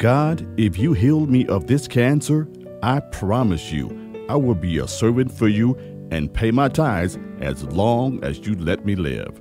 God, if you heal me of this cancer, I promise you I will be a servant for you and pay my tithes as long as you let me live.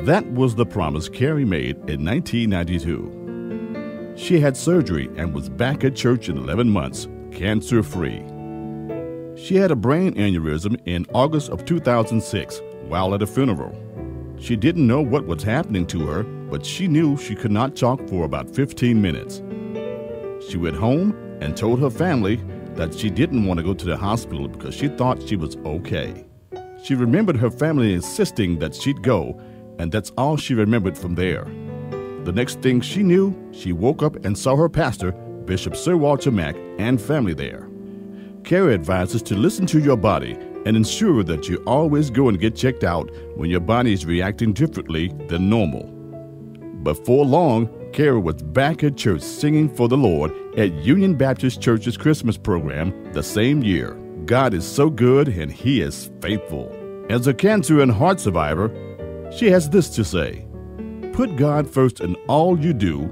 That was the promise Carrie made in 1992. She had surgery and was back at church in 11 months, cancer-free. She had a brain aneurysm in August of 2006 while at a funeral. She didn't know what was happening to her, but she knew she could not talk for about 15 minutes. She went home and told her family that she didn't want to go to the hospital because she thought she was okay. She remembered her family insisting that she'd go, and that's all she remembered from there. The next thing she knew, she woke up and saw her pastor, Bishop Sir Walter Mack, and family there. Carrie advises to listen to your body and ensure that you always go and get checked out when your body is reacting differently than normal. Before long, Carrie was back at church singing for the Lord at Union Baptist Church's Christmas program the same year. God is so good and He is faithful. As a cancer and heart survivor, she has this to say: put God first in all you do,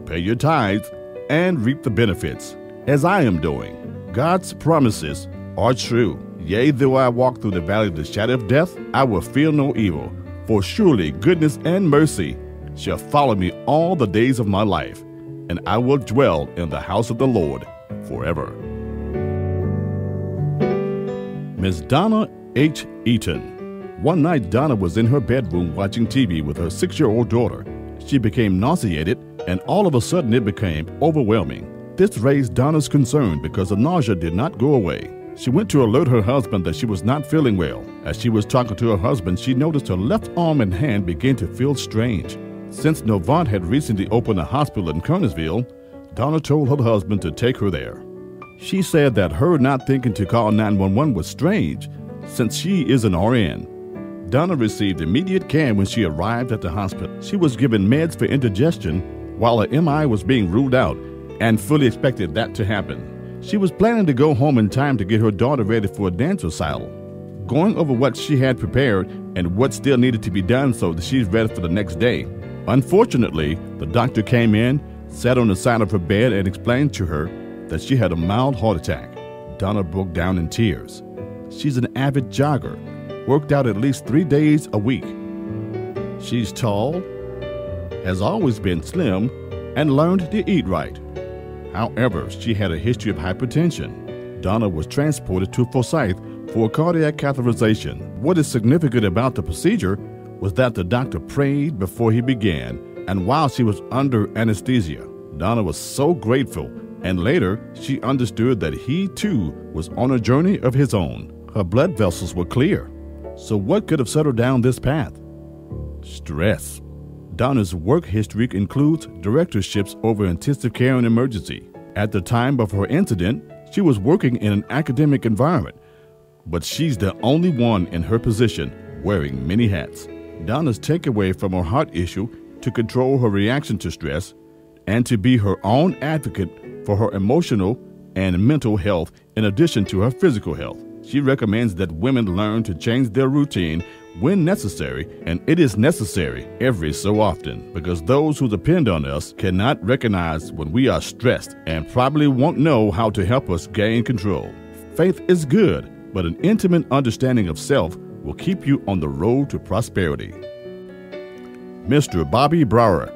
pay your tithes, and reap the benefits, as I am doing. God's promises are true. Yea, though I walk through the valley of the shadow of death, I will fear no evil, for surely goodness and mercy shall follow me all the days of my life, and I will dwell in the house of the Lord forever. Miss Donna H. Eaton. One night, Donna was in her bedroom watching TV with her 6-year-old daughter. She became nauseated, and all of a sudden it became overwhelming. This raised Donna's concern because the nausea did not go away. She went to alert her husband that she was not feeling well. As she was talking to her husband, she noticed her left arm and hand begin to feel strange. Since Novant had recently opened a hospital in Kernersville, Donna told her husband to take her there. She said that her not thinking to call 911 was strange, since she is an RN. Donna received immediate care when she arrived at the hospital. She was given meds for indigestion while her MI was being ruled out, and fully expected that to happen. She was planning to go home in time to get her daughter ready for a dance recital, going over what she had prepared and what still needed to be done so that she's ready for the next day. Unfortunately, the doctor came in, sat on the side of her bed, and explained to her that she had a mild heart attack. Donna broke down in tears. She's an avid jogger, worked out at least 3 days a week. She's tall, has always been slim, and learned to eat right. However, she had a history of hypertension. Donna was transported to Forsyth for a cardiac catheterization. What is significant about the procedure was that the doctor prayed before he began, and while she was under anesthesia. Donna was so grateful, and later she understood that he too was on a journey of his own. Her blood vessels were clear. So what could have set her down this path? Stress. Donna's work history includes directorships over intensive care and emergency. At the time of her incident, she was working in an academic environment, but she's the only one in her position wearing many hats. Donna's takeaway from her heart issue to control her reaction to stress and to be her own advocate for her emotional and mental health in addition to her physical health. She recommends that women learn to change their routine when necessary, and it is necessary every so often, because those who depend on us cannot recognize when we are stressed and probably won't know how to help us gain control. Faith is good, but an intimate understanding of self will keep you on the road to prosperity. Mr. Bobby Brower.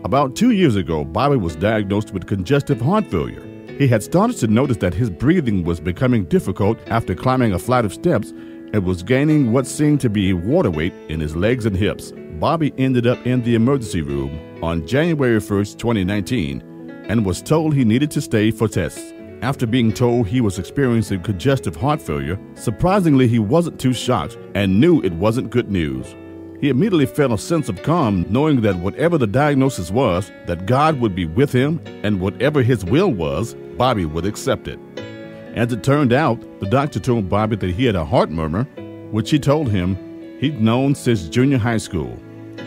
About 2 years ago, Bobby was diagnosed with congestive heart failure. He had started to notice that his breathing was becoming difficult after climbing a flight of steps and was gaining what seemed to be water weight in his legs and hips. Bobby ended up in the emergency room on January 1st, 2019, and was told he needed to stay for tests. After being told he was experiencing congestive heart failure, surprisingly he wasn't too shocked and knew it wasn't good news. He immediately felt a sense of calm, knowing that whatever the diagnosis was, that God would be with him, and whatever his will was, Bobby would accept it. As it turned out, the doctor told Bobby that he had a heart murmur, which he told him he'd known since junior high school.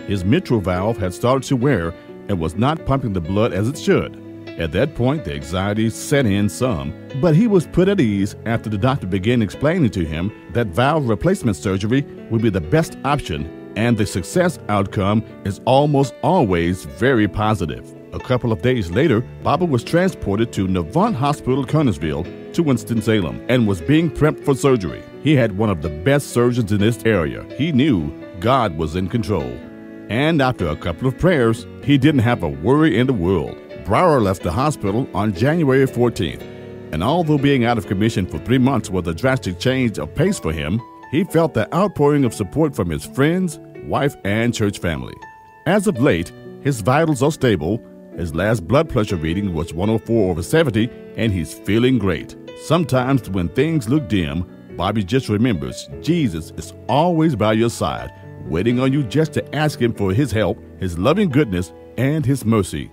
His mitral valve had started to wear and was not pumping the blood as it should. At that point, the anxiety set in some, but he was put at ease after the doctor began explaining to him that valve replacement surgery would be the best option, and the success outcome is almost always very positive. A couple of days later, Baba was transported to Navant Hospital, Kernersville, to Winston-Salem, and was being prepped for surgery. He had one of the best surgeons in this area. He knew God was in control. And after a couple of prayers, he didn't have a worry in the world. Brower left the hospital on January 14th, and although being out of commission for 3 months was a drastic change of pace for him, he felt the outpouring of support from his friends, wife, and church family. As of late, his vitals are stable. His last blood pressure reading was 104/70, and he's feeling great. Sometimes when things look dim, Bobby just remembers Jesus is always by your side, waiting on you just to ask him for his help, his loving goodness, and his mercy.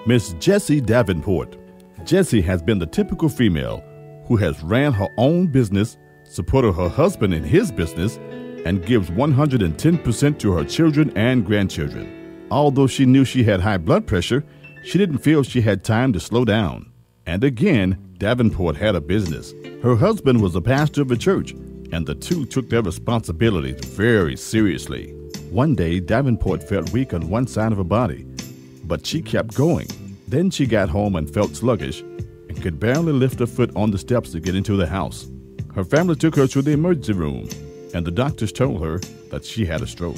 Miss Jessie Davenport. Jessie has been the typical female who has ran her own business, supported her husband in his business, and gives 110% to her children and grandchildren. Although she knew she had high blood pressure, she didn't feel she had time to slow down. And again, Davenport had a business. Her husband was a pastor of a church, and the two took their responsibilities very seriously. One day, Davenport felt weak on one side of her body, but she kept going. Then she got home and felt sluggish and could barely lift her foot on the steps to get into the house. Her family took her to the emergency room, and the doctors told her that she had a stroke.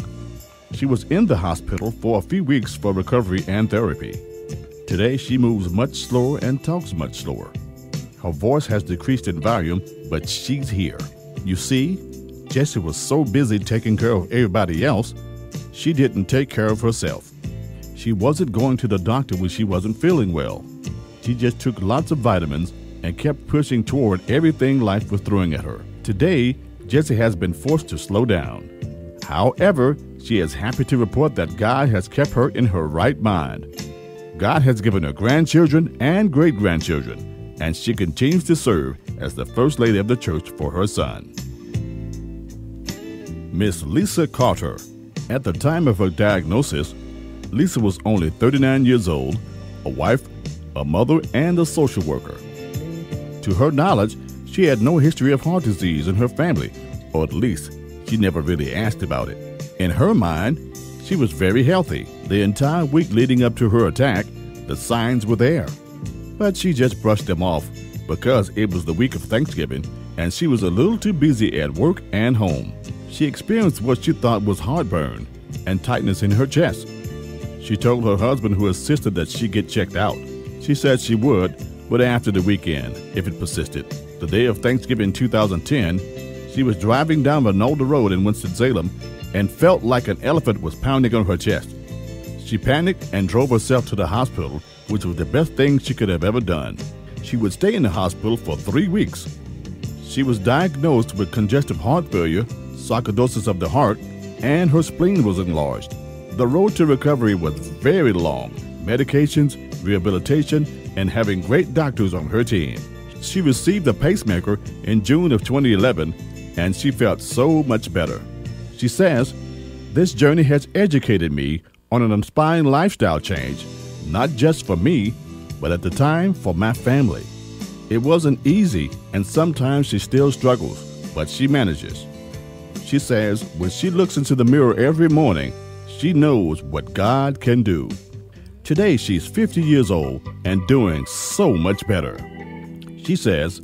She was in the hospital for a few weeks for recovery and therapy. Today, she moves much slower and talks much slower. Her voice has decreased in volume, but she's here. You see, Jessie was so busy taking care of everybody else, she didn't take care of herself. She wasn't going to the doctor when she wasn't feeling well. She just took lots of vitamins and kept pushing toward everything life was throwing at her. Today, Jessie has been forced to slow down. However, she is happy to report that God has kept her in her right mind. God has given her grandchildren and great-grandchildren, and she continues to serve as the First Lady of the church for her son. Miss Lisa Carter. At the time of her diagnosis, Lisa was only 39 years old, a wife, a mother, and a social worker. To her knowledge, she had no history of heart disease in her family, or at least she never really asked about it. In her mind, she was very healthy. The entire week leading up to her attack, the signs were there. But she just brushed them off because it was the week of Thanksgiving and she was a little too busy at work and home. She experienced what she thought was heartburn and tightness in her chest. She told her husband, who insisted that she get checked out. She said she would, but after the weekend, if it persisted. The day of Thanksgiving 2010, she was driving down Vinolda Road in Winston-Salem and felt like an elephant was pounding on her chest. She panicked and drove herself to the hospital, which was the best thing she could have ever done. She would stay in the hospital for 3 weeks. She was diagnosed with congestive heart failure, sarcoidosis of the heart, and her spleen was enlarged. The road to recovery was very long: medications, rehabilitation, and having great doctors on her team. She received a pacemaker in June of 2011, and she felt so much better. She says, "This journey has educated me on an inspiring lifestyle change, not just for me, but at the time for my family. It wasn't easy, and sometimes she still struggles, but she manages." She says when she looks into the mirror every morning, she knows what God can do. Today, she's 50 years old and doing so much better. She says,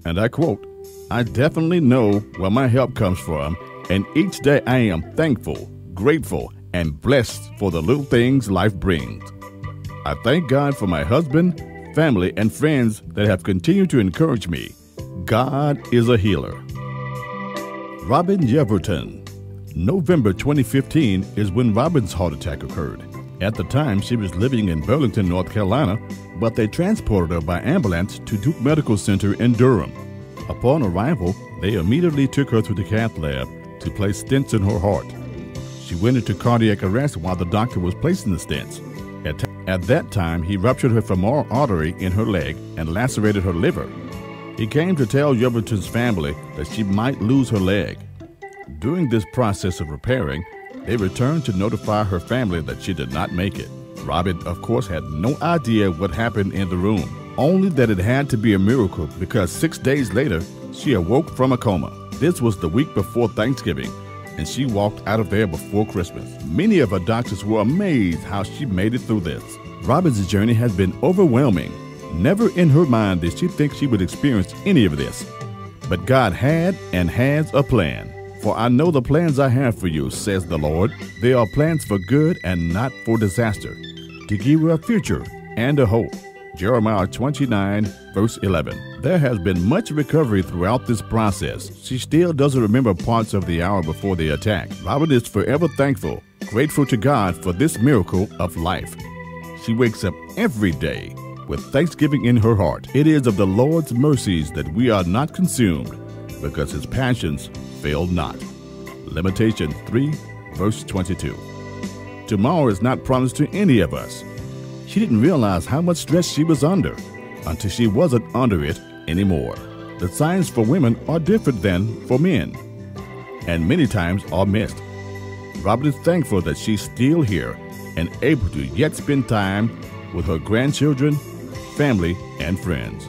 and I quote, "I definitely know where my help comes from, and each day I am thankful, grateful, and blessed for the little things life brings. I thank God for my husband, family, and friends that have continued to encourage me. God is a healer." Robin Yeverton. November 2015 is when Robin's heart attack occurred. At the time, she was living in Burlington, North Carolina, but they transported her by ambulance to Duke Medical Center in Durham. Upon arrival, they immediately took her to the cath lab to place stents in her heart. She went into cardiac arrest while the doctor was placing the stents. At that time, he ruptured her femoral artery in her leg and lacerated her liver. He came to tell Yeverton's family that she might lose her leg. During this process of repairing, they returned to notify her family that she did not make it. Robin, of course, had no idea what happened in the room, only that it had to be a miracle because 6 days later, she awoke from a coma. This was the week before Thanksgiving, and she walked out of there before Christmas. Many of her doctors were amazed how she made it through this. Robin's journey has been overwhelming. Never in her mind did she think she would experience any of this. But God had and has a plan. For I know the plans I have for you, says the Lord. They are plans for good and not for disaster, to give you a future and a hope. Jeremiah 29, verse 11. There has been much recovery throughout this process. She still doesn't remember parts of the hour before the attack. Robin is forever thankful, grateful to God for this miracle of life. She wakes up every day with thanksgiving in her heart. It is of the Lord's mercies that we are not consumed, because his passions fail not. Lamentations 3, verse 22. Tomorrow is not promised to any of us. She didn't realize how much stress she was under until she wasn't under it anymore. The signs for women are different than for men, and many times are missed. Robin is thankful that she's still here and able to yet spend time with her grandchildren, family, and friends.